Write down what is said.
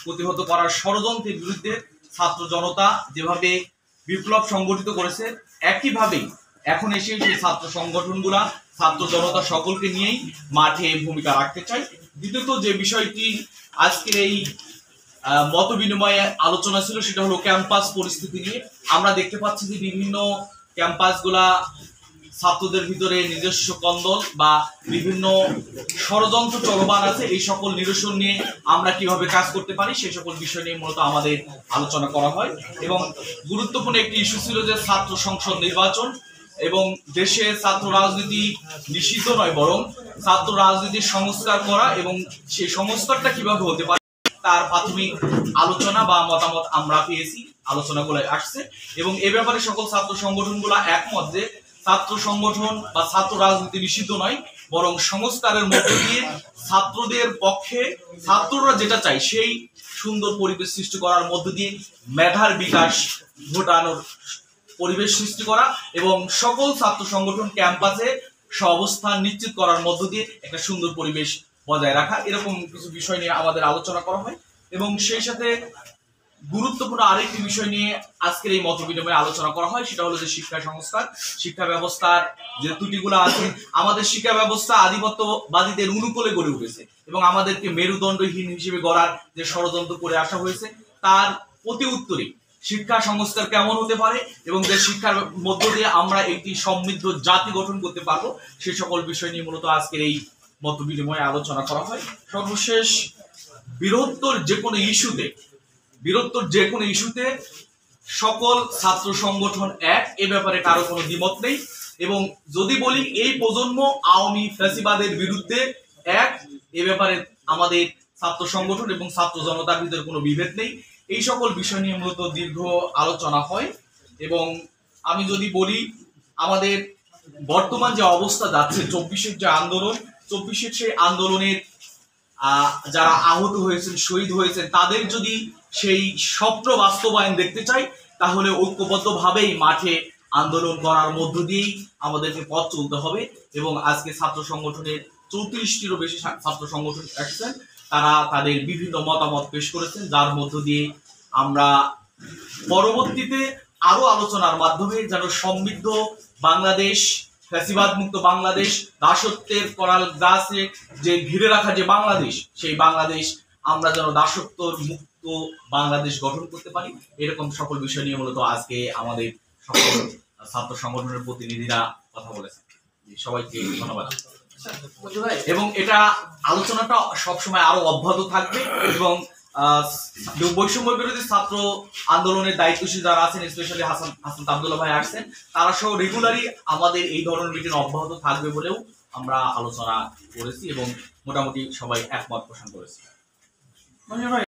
প্রতিহত করার ষড়যন্ত্রের বিরুদ্ধে ছাত্র জনতা যেভাবে বিপ্লব সংগঠিত করেছে, একইভাবেই এখন এসে সেই ছাত্র সংগঠনগুলা ছাত্র জনতা সকলকে নিয়েই মাঠে ভূমিকা রাখতে চাই। দ্বিতীয়ত যে বিষয়টি আজকের এই মত বিনিময়ে আলোচনা ছিল সেটা হলো ক্যাম্পাস পরিস্থিতি নিয়ে। আমরা দেখতে পাচ্ছি যে বিভিন্ন ক্যাম্পাসগুলা ছাত্রদের ভিতরে নিজস্ব কন্দল বা বিভিন্ন ষড়যন্ত্র চলমান আছে। এই সকল নিরসন নিয়ে আমরা কিভাবে কাজ করতে পারি সেই সকল বিষয় নিয়ে মূলত আমাদের আলোচনা করা হয়। এবং গুরুত্বপূর্ণ একটি ইস্যু ছিল যে ছাত্র সংসদ নির্বাচন এবং দেশে ছাত্র রাজনীতি নিষিদ্ধ নয়, বরং ছাত্র রাজনীতির সংস্কার করা এবং সেই সংস্কারটা কিভাবে হতে পারে তার প্রাথমিক আলোচনা বা মতামত আমরা পেয়েছি, আলোচনাগুলো আসছে। এবং এ ব্যাপারে সকল ছাত্র সংগঠনগুলো একমত যে ছাত্র সংগঠন বা ছাত্র রাজনীতি নিষিদ্ধ নয়, বরং সংস্কারের মধ্য দিয়ে ছাত্রদের পক্ষে ছাত্ররা যেটা চায় সেই সুন্দর পরিবেশ সৃষ্টি করার মধ্য দিয়ে মেধার বিকাশ ঘটানোর পরিবেশ সৃষ্টি করা এবং সকল ছাত্র সংগঠন ক্যাম্পাসে সহাবস্থান নিশ্চিত করার মধ্য দিয়ে একটা সুন্দর পরিবেশ বজায় রাখা, এরকম কিছু বিষয় নিয়ে আমাদের আলোচনা করা হয়। এবং সেই সাথে গুরুত্বপূর্ণ আরেকটি বিষয় নিয়ে আজকের এই মত বিনিময়ে আলোচনা করা হয়, সেটা হলো যে শিক্ষা সংস্কার। শিক্ষা ব্যবস্থার যে ত্রুটিগুলো আছে, আমাদের শিক্ষা ব্যবস্থা আধিপত্যবাদীদের অনুকূলে গড়ে উঠেছে এবং আমাদেরকে মেরুদণ্ডহীন হিসেবে গড়ার যে ষড়যন্ত্র করে আসা হয়েছে তার প্রতি উত্তরে শিক্ষা সংস্কার কেমন হতে পারে এবং যে শিক্ষার মধ্য দিয়ে আমরা একটি সমৃদ্ধ জাতি গঠন করতে পারবো সে সকল বিষয় নিয়ে মূলত আজকের এই মত বিনিময়ে আলোচনা করা হয়। সর্বশেষ বৃহত্তর যে কোনো ইস্যুতে সকল ছাত্র সংগঠন এক, এ ব্যাপারে কারো কোনো দ্বিমত নেই। এবং যদি বলি এই প্রজন্ম আওয়ামী ফ্যাসিবাদের বিরুদ্ধে এক, এ ব্যাপারে আমাদের ছাত্র সংগঠন এবং ছাত্র জনতার ভিতরে কোনো বিভেদ নেই। এই সকল বিষয় নিয়ে মূলত দীর্ঘ আলোচনা হয়। এবং আমি যদি বলি আমাদের বর্তমান যে অবস্থা যাচ্ছে, 24-এর যে আন্দোলন, 24-এর সেই আন্দোলনের যারা আহত হয়েছেন, শহীদ হয়েছেন, তাদের যদি সেই স্বপ্ন বাস্তবায়ন দেখতে চাই তাহলে ঐক্যবদ্ধভাবেই মাঠে আন্দোলন করার মধ্য দিয়েই আমাদেরকে পথ চলতে হবে। এবং আজকে ছাত্র সংগঠনের 34টিরও বেশি ছাত্র সংগঠন আসছেন, তারা তাদের বিভিন্ন মতামত পেশ করেছেন, যার মধ্য দিয়ে আমরা পরবর্তীতে আরো আলোচনার মাধ্যমে যেন সমৃদ্ধ বাংলাদেশ, ফ্যাসিবাদ মুক্ত বাংলাদেশ, দাসত্বের করাল গাছে যে ঘিরে রাখা যে বাংলাদেশ, সেই বাংলাদেশ আমরা যেন দাসত্ব মুক্ত বাংলাদেশ গঠন করতে পারি, এরকম সকল বিষয় নিয়ে মূলত আজকে আমাদের সকল ছাত্র সংগঠনের প্রতিনিধিরা কথা বলেছেন। সবাইকে ধন্যবাদ। এবং এটা আলোচনাটা সবসময় আরো অব্যাহত থাকবে এবং বৈষম্য বিরোধী ছাত্র আন্দোলনের দায়িত্বশীল যারা আছেন, স্পেশালি হাসান আব্দুল্লাহ ভাই আসছেন, তারা সহ রেগুলারই আমাদের এই ধরনের মিটিং অব্যাহত থাকবে বলেও আমরা আলোচনা করেছি এবং মোটামুটি সবাই একমত পোষণ করেছি।